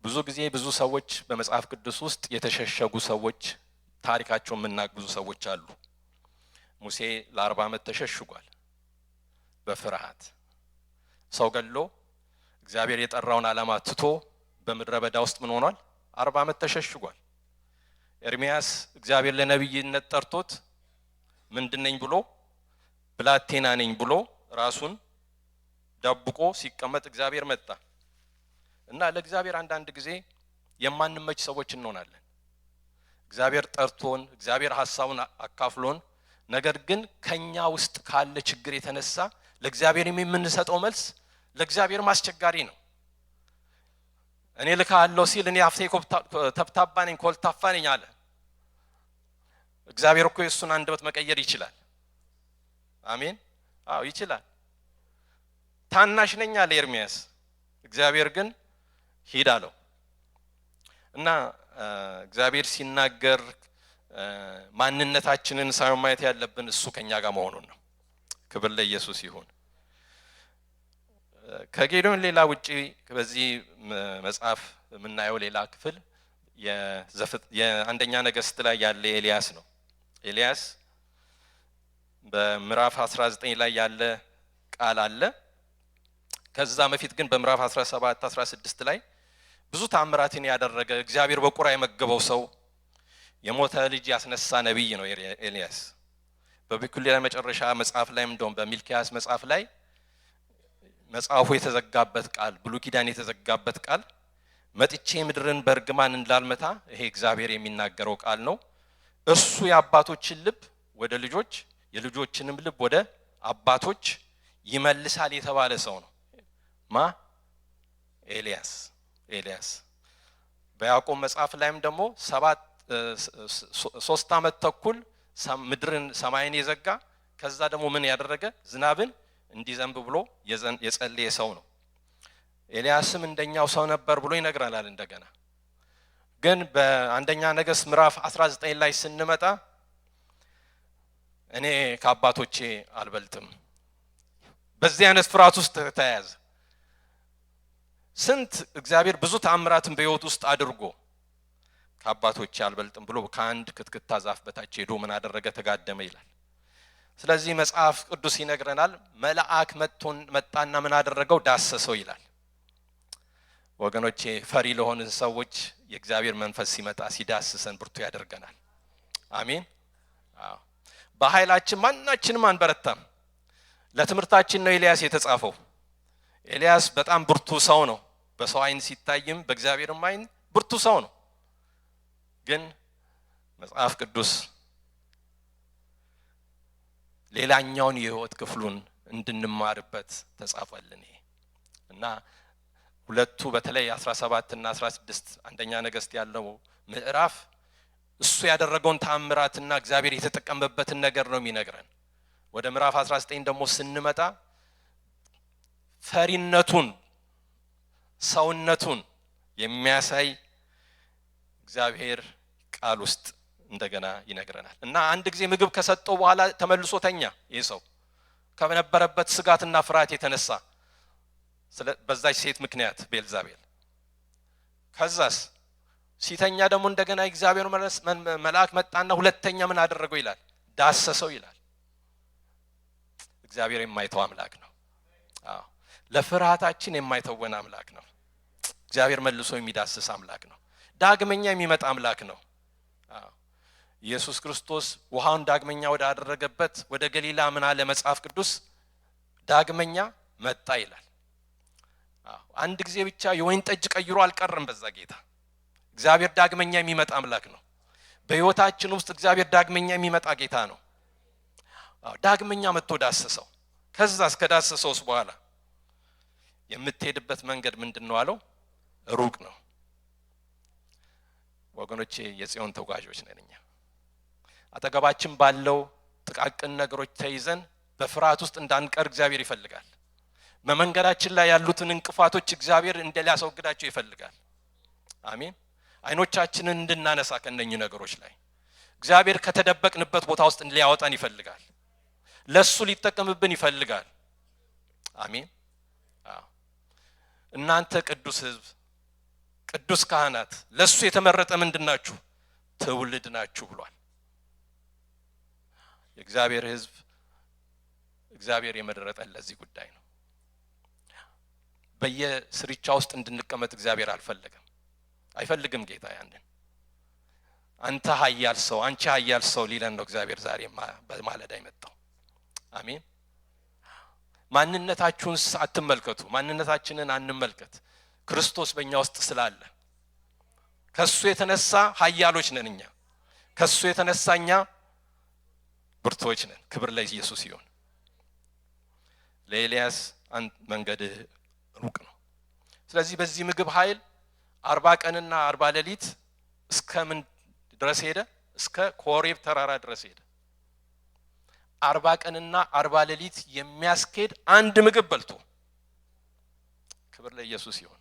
ብዙ ጊዜ ብዙ ሰዎች በመጽሐፍ ቅዱስ ውስጥ የተሸሸጉ ሰዎች ታሪካቸውን የምናውቅ ብዙ ሰዎች አሉ። ሙሴ ለ40 ዓመት ተሸሽጓል በፍርሃት ሰው ገሎ እግዚአብሔር የጠራውን ዓላማ ትቶ በምድረ በዳ ውስጥ ምን ሆኗል? 40 ዓመት ተሸሽጓል። ኤርሚያስ እግዚአብሔር ለነብይነት ጠርቶት ምንድነኝ ብሎ ብላቴና ነኝ ብሎ ራሱን ደብቆ ሲቀመጥ እግዚአብሔር መጣ እና ለእግዚአብሔር አንዳንድ ጊዜ የማንመች ሰዎች እንሆናለን። እግዚአብሔር ጠርቶን እግዚአብሔር ሐሳቡን አካፍሎን ነገር ግን ከኛ ውስጥ ካለ ችግር የተነሳ ለእግዚአብሔር የምንሰጠው መልስ ለእግዚአብሔር ማስቸጋሪ ነው። እኔ ልካለሁ ሲል እኔ አፍቴ ተብታባ ነኝ ኮልታፋ ነኝ አለ። እግዚአብሔር እኮ የሱን አንደበት መቀየር ይችላል። አሜን። አዎ ይችላል። ታናሽ ነኝ አለ ኤርሚያስ። እግዚአብሔር ግን ሂድ አለው እና እግዚአብሔር ሲናገር ማንነታችንን ሳይሆን ማየት ያለብን እሱ ከኛ ጋር መሆኑን ነው። ክብር ለኢየሱስ ይሁን። ከጌዶን ሌላ ውጪ በዚህ መጽሐፍ የምናየው ሌላ ክፍል የአንደኛ ነገሥት ላይ ያለ ኤልያስ ነው። ኤልያስ በምዕራፍ 19 ላይ ያለ ቃል አለ። ከዛ በፊት ግን በምዕራፍ 17 16 ላይ ብዙ ተአምራትን ያደረገ እግዚአብሔር በቁራ የመገበው ሰው የሞተ ልጅ ያስነሳ ነብይ ነው ኤልያስ። በብሉይ ኪዳን መጨረሻ መጽሐፍ ላይ እንደውም በሚልክያስ መጽሐፍ ላይ መጽሐፉ የተዘጋበት ቃል ብሉይ ኪዳን የተዘጋበት ቃል መጥቼ ምድርን በርግማን እንዳልመታ ይሄ እግዚአብሔር የሚናገረው ቃል ነው። እርሱ የአባቶችን ልብ ወደ ልጆች የልጆችንም ልብ ወደ አባቶች ይመልሳል የተባለ ሰው ነው። ማ ኤልያስ በያዕቆብ መጽሐፍ ላይም ደግሞ 3 ዓመት ተኩል ምድርን ሰማይን የዘጋ ከዛ ደግሞ ምን ያደረገ ዝናብን እንዲዘንብ ብሎ የጸለየ ሰው ነው። ኤልያስም እንደኛው ሰው ነበር ብሎ ይነግረናል። እንደገና ግን በአንደኛ ነገሥት ምዕራፍ 19 ላይ ስንመጣ እኔ ከአባቶቼ አልበልጥም በዚህ አይነት ፍርሃት ውስጥ ተያዘ። ስንት እግዚአብሔር ብዙ ተአምራትን በሕይወት ውስጥ አድርጎ ከአባቶቼ አልበልጥም ብሎ ከአንድ ክትክታ ዛፍ በታች ሄዶ ምን አደረገ? ተጋደመ ይላል። ስለዚህ መጽሐፍ ቅዱስ ይነግረናል መልአክ መጣና ምን አደረገው? ዳሰሰው ይላል። ወገኖቼ ፈሪ ለሆንን ሰዎች የእግዚአብሔር መንፈስ ሲመጣ ሲዳስሰን ብርቱ ያደርገናል። አሜን። አዎ በኃይላችን ማናችንም አንበረታም። ለትምህርታችን ነው ኤልያስ የተጻፈው። ኤልያስ በጣም ብርቱ ሰው ነው። በሰው አይን ሲታይም በእግዚአብሔርም አይን ብርቱ ሰው ነው። ግን መጽሐፍ ቅዱስ ሌላኛውን የህይወት ክፍሉን እንድንማርበት ተጻፈልን እና ሁለቱ በተለይ 17 እና 16 አንደኛ ነገሥት ያለው ምዕራፍ እሱ ያደረገውን ተአምራትና እግዚአብሔር የተጠቀመበትን ነገር ነው የሚነግረን። ወደ ምዕራፍ 19 ደግሞ ስንመጣ ፈሪነቱን ሰውነቱን የሚያሳይ እግዚአብሔር ቃል ውስጥ እንደገና ይነግረናል እና አንድ ጊዜ ምግብ ከሰጠው በኋላ ተመልሶ ተኛ። ይህ ሰው ከነበረበት ስጋትና ፍርሃት የተነሳ በዛች ሴት ምክንያት ቤልዛቤል። ከዛስ ሲተኛ ደግሞ እንደገና እግዚአብሔር መልአክ መጣና ሁለተኛ ምን አደረገው ይላል? ዳሰሰው ይላል። እግዚአብሔር የማይተው አምላክ ነው። አዎ ለፍርሃታችን የማይተወን አምላክ ነው። እግዚአብሔር መልሶ የሚዳስስ አምላክ ነው። ዳግመኛ የሚመጣ አምላክ ነው። አዎ ኢየሱስ ክርስቶስ ውሃውን ዳግመኛ ወደ አደረገበት ወደ ገሊላ ምን አለ መጽሐፍ ቅዱስ? ዳግመኛ መጣ ይላል። አዎ አንድ ጊዜ ብቻ የወይን ጠጅ ቀይሮ አልቀረም በዛ ጌታ። እግዚአብሔር ዳግመኛ የሚመጣ አምላክ ነው። በህይወታችን ውስጥ እግዚአብሔር ዳግመኛ የሚመጣ ጌታ ነው። አዎ ዳግመኛ መጥቶ ዳሰሰው። ከዛ እስከ ዳሰሰውስ በኋላ የምትሄድበት መንገድ ምንድነው አለው? ሩቅ ነው። ወገኖቼ የጽዮን ተጓዦች ነን እኛ። አጠገባችን ባለው ጥቃቅን ነገሮች ተይዘን በፍርሃት ውስጥ እንዳንቀር እግዚአብሔር ይፈልጋል። በመንገዳችን ላይ ያሉትን እንቅፋቶች እግዚአብሔር እንዲያስወግዳቸው ይፈልጋል። አሜን። አይኖቻችንን እንድናነሳ ከነኚህ ነገሮች ላይ እግዚአብሔር ከተደበቅንበት ቦታ ውስጥ ሊያወጣን ይፈልጋል። ለሱ ሊጠቀምብን ይፈልጋል። አሜን። አዎ እናንተ ቅዱስ ሕዝብ ቅዱስ ካህናት ለሱ የተመረጠ ምንድናችሁ? ትውልድ ናችሁ ብሏል። የእግዚአብሔር ሕዝብ እግዚአብሔር የመረጠን ለዚህ ጉዳይ ነው። በየስርቻ ውስጥ እንድንቀመጥ እግዚአብሔር አይፈልግም ጌታ ያንን። አንተ ኃያል ሰው አንቺ ኃያል ሰው ሊለን ነው እግዚአብሔር ዛሬ በማለዳ የመጣው። አሜን። ማንነታችሁን አትመልከቱ፣ ማንነታችንን አንመልከት። ክርስቶስ በእኛ ውስጥ ስላለ ከሱ የተነሳ ኃያሎች ነን እኛ። ከሱ የተነሳ እኛ ብርቶች ነን። ክብር ለኢየሱስ ይሁን። ለኤልያስ አንድ መንገድ ሩቅ ነው። ስለዚህ በዚህ ምግብ ኃይል 40 ቀንና 40 ሌሊት እስከ ምን ድረስ ሄደ? እስከ ኮሬብ ተራራ ድረስ ሄደ። 40 ቀንና 40 ሌሊት የሚያስኬድ አንድ ምግብ በልቶ። ክብር ለኢየሱስ ይሁን።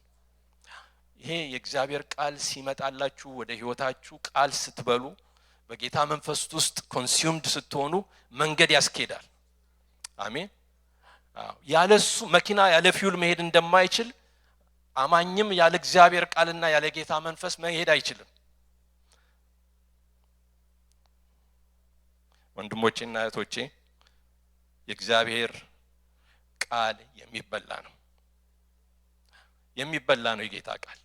ይሄ የእግዚአብሔር ቃል ሲመጣላችሁ ወደ ህይወታችሁ ቃል ስትበሉ በጌታ መንፈስ ውስጥ ኮንሱምድ ስትሆኑ መንገድ ያስኬዳል። አሜን። ያለሱ መኪና ያለ ፊውል መሄድ እንደማይችል አማኝም ያለ እግዚአብሔር ቃልና ያለ ጌታ መንፈስ መሄድ አይችልም። ወንድሞቼና እህቶቼ የእግዚአብሔር ቃል የሚበላ ነው። የሚበላ ነው የጌታ ቃል።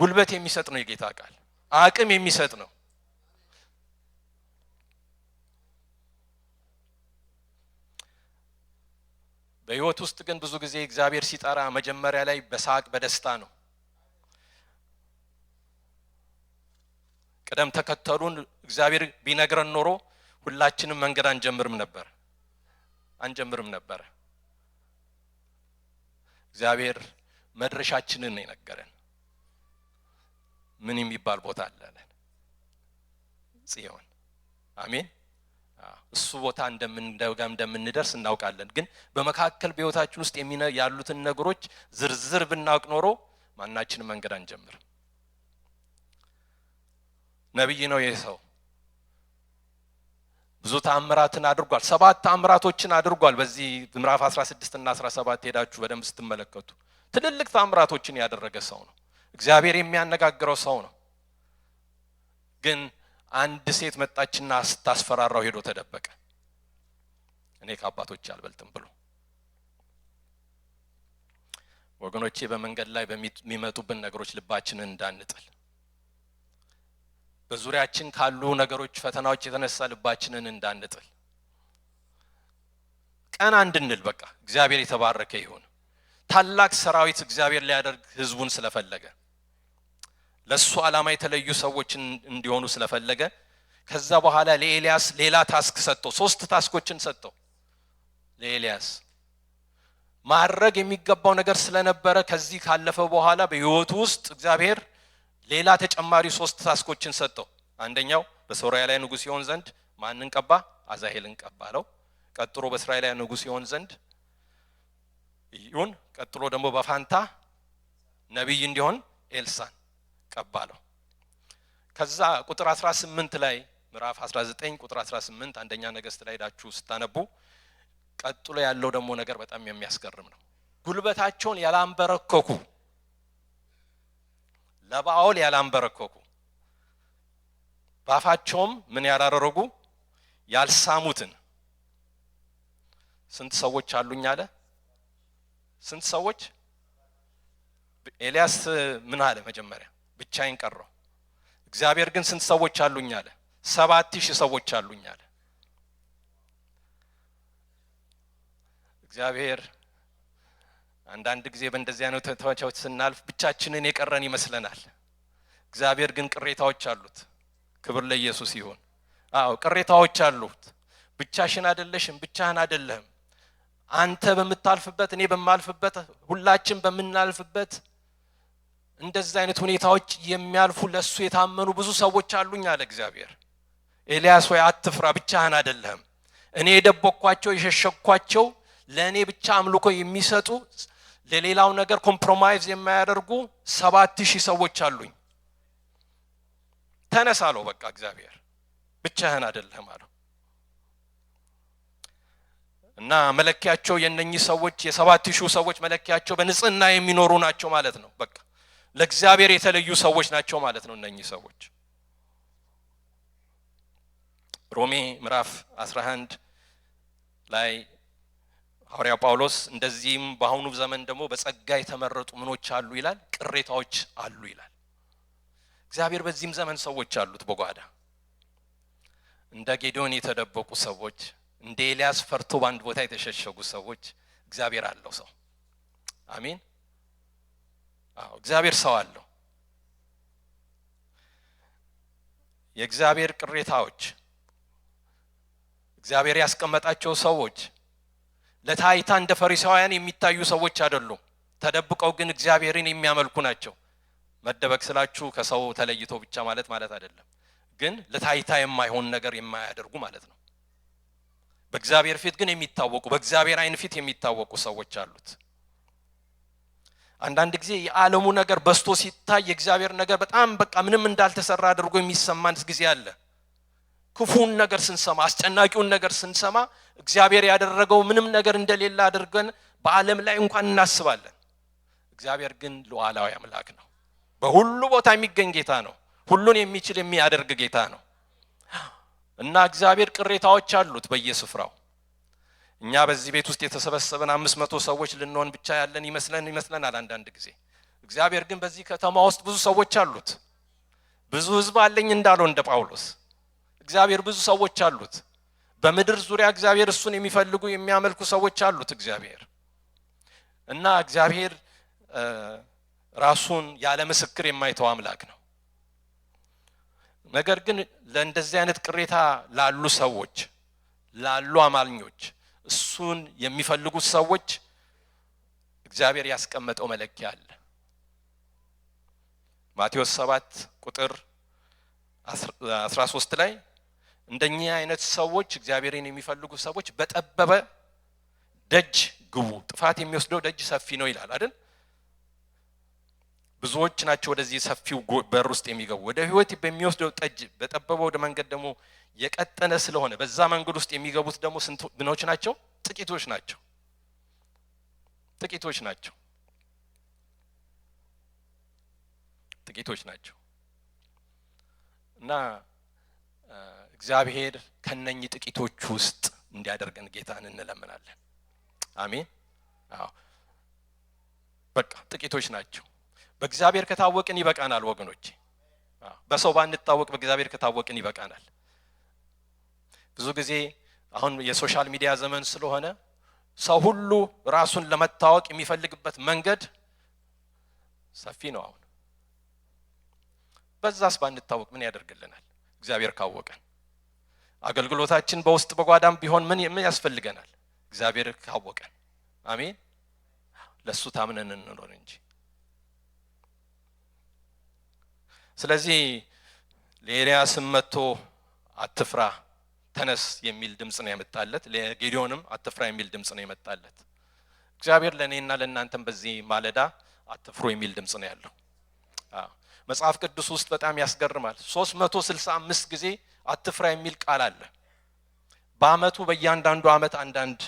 ጉልበት የሚሰጥ ነው የጌታ ቃል። አቅም የሚሰጥ ነው። በህይወት ውስጥ ግን ብዙ ጊዜ እግዚአብሔር ሲጠራ መጀመሪያ ላይ በሳቅ በደስታ ነው። ቀደም ተከተሉን እግዚአብሔር ቢነግረን ኖሮ ሁላችንም መንገድ አንጀምርም ነበር። እግዚአብሔር መድረሻችንን ነው የነገረን። ምን የሚባል ቦታ አለ? ጽዮን። አሜን። እሱ ቦታ እንደምንደርስ እናውቃለን። ግን በመካከል በህይወታችን ውስጥ ያሉትን ነገሮች ዝርዝር ብናውቅ ኖሮ ማናችንም መንገድ አንጀምርም። ነብይ ነው ይሄ ሰው። ብዙ ተአምራትን አድርጓል። 7 ተአምራቶችን አድርጓል። በዚህ ምዕራፍ 16 እና 17 ሄዳችሁ በደንብ ስትመለከቱ ትልልቅ ተአምራቶችን ያደረገ ሰው ነው። እግዚአብሔር የሚያነጋግረው ሰው ነው። ግን አንድ ሴት መጣችና ስታስፈራራው ሄዶ ተደበቀ። እኔ ከአባቶች አልበልጥም ብሎ። ወገኖቼ በመንገድ ላይ በሚመጡብን ነገሮች ልባችንን እንዳንጥል፣ በዙሪያችን ካሉ ነገሮች ፈተናዎች የተነሳ ልባችንን እንዳንጥል፣ ቀና እንድንል። በቃ እግዚአብሔር የተባረከ ይሁን። ታላቅ ሰራዊት እግዚአብሔር ሊያደርግ ህዝቡን ስለፈለገ፣ ለሱ ዓላማ የተለዩ ሰዎች እንዲሆኑ ስለፈለገ ከዛ በኋላ ለኤልያስ ሌላ ታስክ ሰጠው። 3 ታስኮችን ሰጠው ለኤልያስ። ማድረግ የሚገባው ነገር ስለነበረ ከዚህ ካለፈ በኋላ በህይወቱ ውስጥ እግዚአብሔር ሌላ ተጨማሪ 3 ታስኮችን ሰጠው። አንደኛው በሶርያ ላይ ንጉስ ይሆን ዘንድ ማንን ቀባ? አዛሄልን ቀባለው። ቀጥሎ በእስራኤል ላይ ንጉስ ይሆን ዘንድ ይሁን። ቀጥሎ ደግሞ በፋንታ ነብይ እንዲሆን ኤልሳን ቀባለው። ከዛ ቁጥር 18 ላይ ምዕራፍ 19 ቁጥር 18 አንደኛ ነገሥት ላይ ሄዳችሁ ስታነቡ ቀጥሎ ያለው ደግሞ ነገር በጣም የሚያስገርም ነው። ጉልበታቸውን ያላንበረከኩ፣ ለባኦል ያላንበረከኩ፣ ባፋቸውም ምን ያላደረጉ ያልሳሙትን ስንት ሰዎች አሉኝ አለ? ስንት ሰዎች? ኤልያስ ምን አለ መጀመሪያ? ብቻዬን ቀረው። እግዚአብሔር ግን ስንት ሰዎች አሉኝ አለ? 7000 ሰዎች አሉኝ አለ። እግዚአብሔር አንዳንድ ጊዜ በእንደዚህ አይነት ተዋቻዎች ስናልፍ ብቻችንን የቀረን ይመስለናል። እግዚአብሔር ግን ቅሬታዎች አሉት። ክብር ለኢየሱስ ይሁን። አዎ ቅሬታዎች አሉት። ብቻሽን አይደለሽም፣ ብቻህን አይደለም። አንተ በመታልፍበት፣ እኔ በማልፍበት፣ ሁላችን በመናልፍበት እንደዚህ አይነት ሁኔታዎች የሚያልፉ ለሱ የታመኑ ብዙ ሰዎች አሉኝ አለ እግዚአብሔር። ኤልያስ ሆይ አትፍራ፣ ብቻህን አይደለም። እኔ የደበኳቸው የሸሸኳቸው ለኔ ብቻ አምልኮ የሚሰጡ ለሌላው ነገር ኮምፕሮማይዝ የማያደርጉ 7000 ሰዎች አሉኝ። ተነሳለው በቃ እግዚአብሔር፣ ብቻህን አይደለም አለው። እና መለኪያቸው የነኚህ ሰዎች የ7000 ሰዎች መለኪያቸው በንጽህና የሚኖሩ ናቸው ማለት ነው። በቃ ለእግዚአብሔር የተለዩ ሰዎች ናቸው ማለት ነው እነኚህ ሰዎች። ሮሜ ምዕራፍ 11 ላይ ሐዋርያው ጳውሎስ እንደዚህም በአሁኑ ዘመን ደግሞ በጸጋ የተመረጡ ምኖች አሉ ይላል፣ ቅሬታዎች አሉ ይላል። እግዚአብሔር በዚህም ዘመን ሰዎች አሉት በጓዳ እንደ ጌዲዮን የተደበቁ ሰዎች፣ እንደ ኤልያስ ፈርቶ ባንድ ቦታ የተሸሸጉ ሰዎች እግዚአብሔር አለው ሰው። አሜን። እግዚአብሔር ሰው አለው። የእግዚአብሔር ቅሬታዎች፣ እግዚአብሔር ያስቀመጣቸው ሰዎች ለታይታ እንደ ፈሪሳውያን የሚታዩ ሰዎች አይደሉም። ተደብቀው ግን እግዚአብሔርን የሚያመልኩ ናቸው። መደበቅ ስላችሁ ከሰው ተለይቶ ብቻ ማለት አይደለም፣ ግን ለታይታ የማይሆን ነገር የማያደርጉ ማለት ነው። በእግዚአብሔር ፊት ግን የሚታወቁ፣ በእግዚአብሔር አይን ፊት የሚታወቁ ሰዎች አሉት። አንዳንድ ጊዜ የዓለሙ ነገር በስቶ ሲታይ የእግዚአብሔር ነገር በጣም በቃ ምንም እንዳልተሰራ አድርጎ የሚሰማን ጊዜ አለ። ክፉን ነገር ስንሰማ፣ አስጨናቂውን ነገር ስንሰማ እግዚአብሔር ያደረገው ምንም ነገር እንደሌለ አድርገን በዓለም ላይ እንኳን እናስባለን። እግዚአብሔር ግን ሉዓላዊ አምላክ ነው። በሁሉ ቦታ የሚገኝ ጌታ ነው። ሁሉን የሚችል የሚያደርግ ጌታ ነው። እና እግዚአብሔር ቅሬታዎች አሉት በየስፍራው። እኛ በዚህ ቤት ውስጥ የተሰበሰበን 500 ሰዎች ልንሆን ብቻ ያለን ይመስለናል አንዳንድ ጊዜ። እግዚአብሔር ግን በዚህ ከተማ ውስጥ ብዙ ሰዎች አሉት። ብዙ ሕዝብ አለኝ እንዳለው እንደ ጳውሎስ እግዚአብሔር ብዙ ሰዎች አሉት። በምድር ዙሪያ እግዚአብሔር እሱን የሚፈልጉ የሚያመልኩ ሰዎች አሉት እግዚአብሔር። እና እግዚአብሔር ራሱን ያለ ምስክር የማይተው አምላክ ነው። ነገር ግን ለእንደዚህ አይነት ቅሬታ ላሉ ሰዎች፣ ላሉ አማኞች፣ እሱን የሚፈልጉት ሰዎች እግዚአብሔር ያስቀመጠው መለኪያ አለ። ማቴዎስ 7 ቁጥር 13 ላይ እንደኛ አይነት ሰዎች፣ እግዚአብሔርን የሚፈልጉ ሰዎች በጠበበ ደጅ ግቡ፣ ጥፋት የሚወስደው ደጅ ሰፊ ነው ይላል አይደል? ብዙዎች ናቸው ወደዚህ ሰፊው በር ውስጥ የሚገቡ። ወደ ሕይወት በሚወስደው ጠጅ በጠበበው ወደ መንገድ ደግሞ የቀጠነ ስለሆነ በዛ መንገድ ውስጥ የሚገቡት ደግሞ ስንት ብኖች ናቸው? ጥቂቶች ናቸው። ጥቂቶች ናቸው። ጥቂቶች ናቸው። እና እግዚአብሔር ከነኚህ ጥቂቶች ውስጥ እንዲያደርገን ጌታን እንለምናለን። አሜን። አዎ፣ በቃ ጥቂቶች ናቸው። በእግዚአብሔር ከታወቅን ይበቃናል ወገኖቼ። በሰው ባንታወቅ በእግዚአብሔር ከታወቅን ይበቃናል። ብዙ ጊዜ አሁን የሶሻል ሚዲያ ዘመን ስለሆነ ሰው ሁሉ ራሱን ለመታወቅ የሚፈልግበት መንገድ ሰፊ ነው። አሁን በዛስ ባንታወቅ ምን ያደርግልናል? እግዚአብሔር ካወቀን አገልግሎታችን በውስጥ በጓዳም ቢሆን ምን ያስፈልገናል? እግዚአብሔር ካወቀን። አሜን። ለሱ ታምነን እንኖር እንጂ። ስለዚህ ለኤልያስም መጥቶ አትፍራ ተነስ የሚል ድምጽ ነው የመጣለት። ለጌዲዮንም አትፍራ የሚል ድምጽ ነው የመጣለት። እግዚአብሔር ለኔና ለእናንተም በዚህ ማለዳ አትፍሩ የሚል ድምጽ ነው ያለው። መጽሐፍ ቅዱስ ውስጥ በጣም ያስገርማል። 365 ጊዜ አትፍራ የሚል ቃል አለ። በአመቱ በእያንዳንዱ አመት አንዳንድ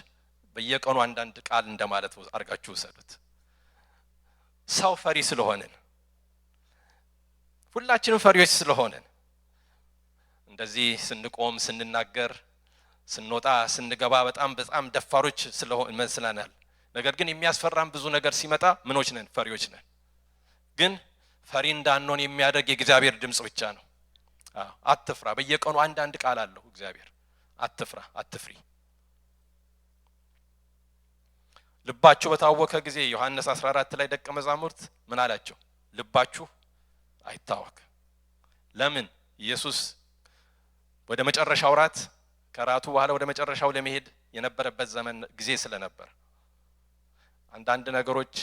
በየቀኑ አንዳንድ ቃል እንደማለት አርጋችሁ ወሰዱት። ሰው ፈሪ ስለሆነን፣ ሁላችንም ፈሪዎች ስለሆነን እንደዚህ ስንቆም፣ ስንናገር፣ ስንወጣ፣ ስንገባ በጣም ደፋሮች ስለሆነናል። ነገር ግን የሚያስፈራን ብዙ ነገር ሲመጣ ምኖች ነን? ፈሪዎች ነን። ግን ፈሪ እንዳንሆን የሚያደርግ የእግዚአብሔር ድምጽ ብቻ ነው። አትፍራ። በየቀኑ አንዳንድ ቃል አለው እግዚአብሔር። አትፍራ፣ አትፍሪ። ልባችሁ በታወከ ጊዜ ዮሐንስ 14 ላይ ደቀ መዛሙርት ምን አላቸው? ልባችሁ አይታወክ። ለምን? ኢየሱስ ወደ መጨረሻው ራት ከራቱ በኋላ ወደ መጨረሻው ለመሄድ የነበረበት ዘመን ጊዜ ስለነበር አንዳንድ ነገሮች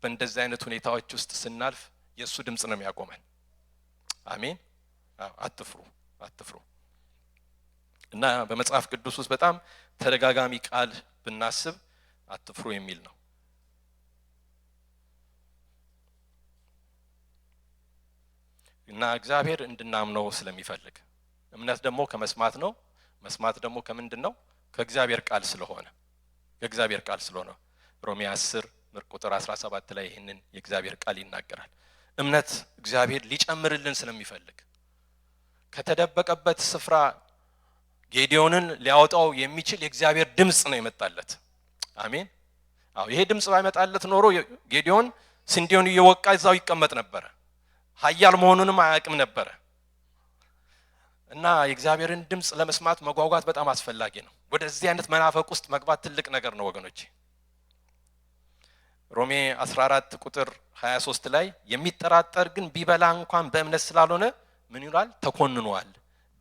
በእንደዚህ አይነት ሁኔታዎች ውስጥ ስናልፍ የሱ ድምጽ ነው የሚያቆመን። አሜን። አትፍሩ፣ አትፍሩ። እና በመጽሐፍ ቅዱስ ውስጥ በጣም ተደጋጋሚ ቃል ብናስብ አትፍሩ የሚል ነው። እና እግዚአብሔር እንድናምነው ስለሚፈልግ፣ እምነት ደግሞ ከመስማት ነው፣ መስማት ደግሞ ከምንድነው? ከእግዚአብሔር ቃል ስለሆነ፣ ከእግዚአብሔር ቃል ስለሆነ ሮሜ 10 ቁጥር 17 ላይ ይህንን የእግዚአብሔር ቃል ይናገራል። እምነት እግዚአብሔር ሊጨምርልን ስለሚፈልግ ከተደበቀበት ስፍራ ጌዲዮንን ሊያወጣው የሚችል የእግዚአብሔር ድምጽ ነው የመጣለት። አሜን። ይሄ ድምጽ ባይመጣለት ኖሮ ጌዲዮን ስንዴውን እየወቃ እዛው ይቀመጥ ነበር። ኃያል መሆኑንም አያውቅም ነበር። እና የእግዚአብሔርን ድምጽ ለመስማት መጓጓት በጣም አስፈላጊ ነው። ወደዚህ አይነት መናፈቅ ውስጥ መግባት ትልቅ ነገር ነው ወገኖቼ። ሮሜ 14 ቁጥር 23 ላይ የሚጠራጠር ግን ቢበላ እንኳን በእምነት ስላልሆነ ምን ይላል? ተኮንኗል።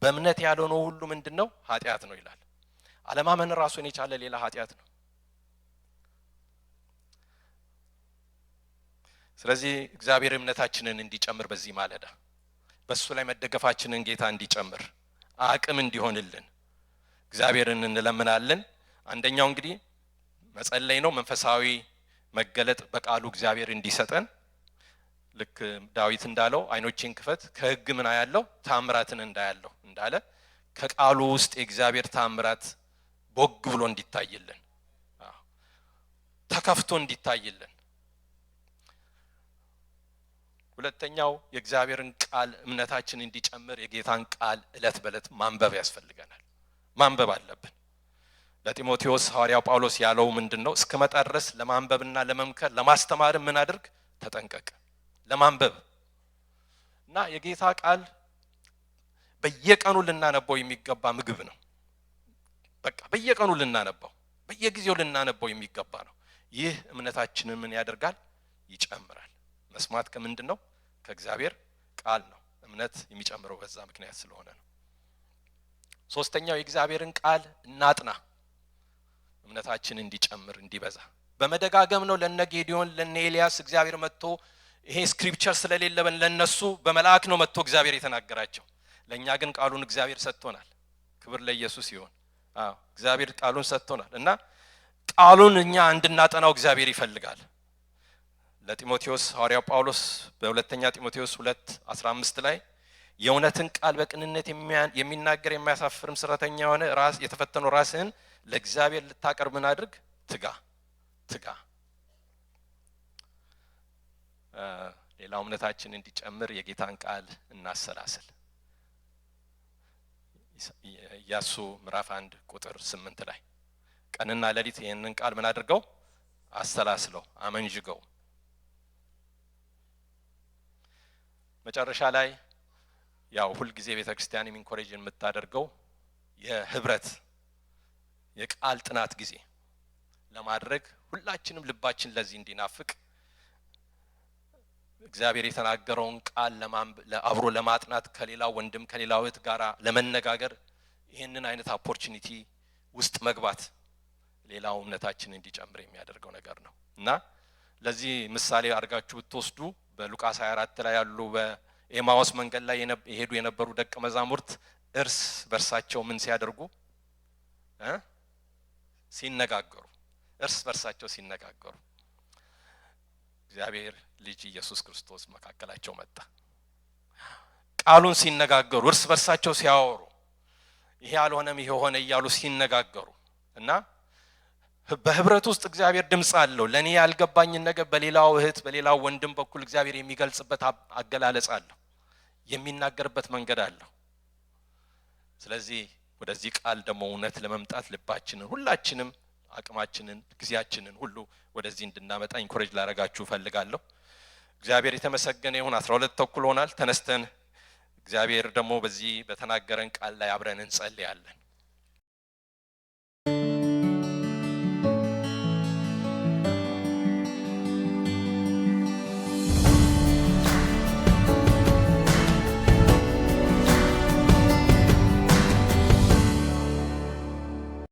በእምነት ያልሆነው ሁሉ ምንድነው? ኃጢአት ነው ይላል። አለማመን ራሱን የቻለ ሌላ ኃጢአት ነው። ስለዚህ እግዚአብሔር እምነታችንን እንዲጨምር በዚህ ማለዳ በሱ ላይ መደገፋችንን ጌታ እንዲጨምር አቅም እንዲሆንልን እግዚአብሔርን እንለምናለን። አንደኛው እንግዲህ መጸለይ ነው። መንፈሳዊ መገለጥ በቃሉ እግዚአብሔር እንዲሰጠን ልክ ዳዊት እንዳለው አይኖቼን ክፈት ከሕግ ምን አያለው? ታምራትን እንዳያለው እንዳለ ከቃሉ ውስጥ የእግዚአብሔር ታምራት ቦግ ብሎ እንዲታይልን ተከፍቶ እንዲታይልን። ሁለተኛው የእግዚአብሔርን ቃል እምነታችን እንዲጨምር የጌታን ቃል ዕለት በዕለት ማንበብ ያስፈልገናል። ማንበብ አለብን። ለጢሞቴዎስ ሐዋርያው ጳውሎስ ያለው ምንድነው? እስከመጣ ድረስ ለማንበብና ለመምከር ለማስተማር ምን አድርግ? ተጠንቀቅ። ለማንበብ እና የጌታ ቃል በየቀኑ ልናነበው የሚገባ ምግብ ነው። በቃ በየቀኑ ልናነበው በየጊዜው ልናነበው የሚገባ ነው። ይህ እምነታችንን ምን ያደርጋል? ይጨምራል። መስማት ከምንድነው? ከእግዚአብሔር ቃል ነው። እምነት የሚጨምረው በዛ ምክንያት ስለሆነ ነው። ሶስተኛው የእግዚአብሔርን ቃል እናጥና፣ እምነታችን እንዲጨምር እንዲበዛ። በመደጋገም ነው ለነ ጌዲዮን ለነ ኤልያስ እግዚአብሔር መጥቶ ይሄ ስክሪፕቸር ስለሌለበን ለነሱ በመልአክ ነው መጥቶ እግዚአብሔር የተናገራቸው። ለኛ ግን ቃሉን እግዚአብሔር ሰጥቶናል። ክብር ለኢየሱስ ይሁን። እግዚአብሔር ቃሉን ሰጥቶናል እና ቃሉን እኛ እንድናጠናው እግዚአብሔር ይፈልጋል። ለጢሞቴዎስ ሐዋርያው ጳውሎስ በሁለተኛ ጢሞቴዎስ 2:15 ላይ የእውነትን ቃል በቅንነት የሚናገር የሚያሳፍርም ሰራተኛ የሆነ ራስ የተፈተነው ራስህን ለእግዚአብሔር ልታቀርብ ምን አድርግ? ትጋ። ሌላው እምነታችን እንዲጨምር የጌታን ቃል እናሰላስል። ኢያሱ ምዕራፍ 1 ቁጥር 8 ላይ ቀንና ሌሊት ይህንን ቃል ምን አድርገው? አሰላስለው፣ አመንጅገው። መጨረሻ ላይ ያው ሁሉ ጊዜ ቤተክርስቲያን ኢንኮሬጅ የምታደርገው የህብረት የቃል ጥናት ጊዜ ለማድረግ ሁላችንም ልባችን ለዚህ እንዲናፍቅ እግዚአብሔር የተናገረውን ቃል ለአብሮ ለማጥናት ከሌላው ወንድም ከሌላው እህት ጋራ ለመነጋገር ይሄንን አይነት ኦፖርቹኒቲ ውስጥ መግባት ሌላው እምነታችን እንዲጨምር የሚያደርገው ነገር ነው እና ለዚህ ምሳሌ አድርጋችሁ ብትወስዱ በሉቃስ 24 ላይ ያሉ በኤማውስ መንገድ ላይ የሄዱ የነበሩ ደቀ መዛሙርት እርስ በርሳቸው ምን ሲያደርጉ ሲነጋገሩ፣ እርስ በርሳቸው ሲነጋገሩ እግዚአብሔር ልጅ ኢየሱስ ክርስቶስ መካከላቸው መጣ። ቃሉን ሲነጋገሩ፣ እርስ በርሳቸው ሲያወሩ፣ ይሄ አልሆነም ይሄ ሆነ እያሉ ሲነጋገሩ እና በህብረት ውስጥ እግዚአብሔር ድምጽ አለው። ለኔ ያልገባኝን ነገር በሌላው እህት በሌላው ወንድም በኩል እግዚአብሔር የሚገልጽበት አገላለጽ አለው፣ የሚናገርበት መንገድ አለው። ስለዚህ ወደዚህ ቃል ደግሞ እውነት ለመምጣት ልባችንን ሁላችንም አቅማችንን ጊዜያችንን ሁሉ ወደዚህ እንድናመጣ ኢንኮሬጅ ላደርጋችሁ ፈልጋለሁ። እግዚአብሔር የተመሰገነ ይሁን። 12 ተኩል ሆኗል። ተነስተን እግዚአብሔር ደግሞ በዚህ በተናገረን ቃል ላይ አብረን እንጸልያለን።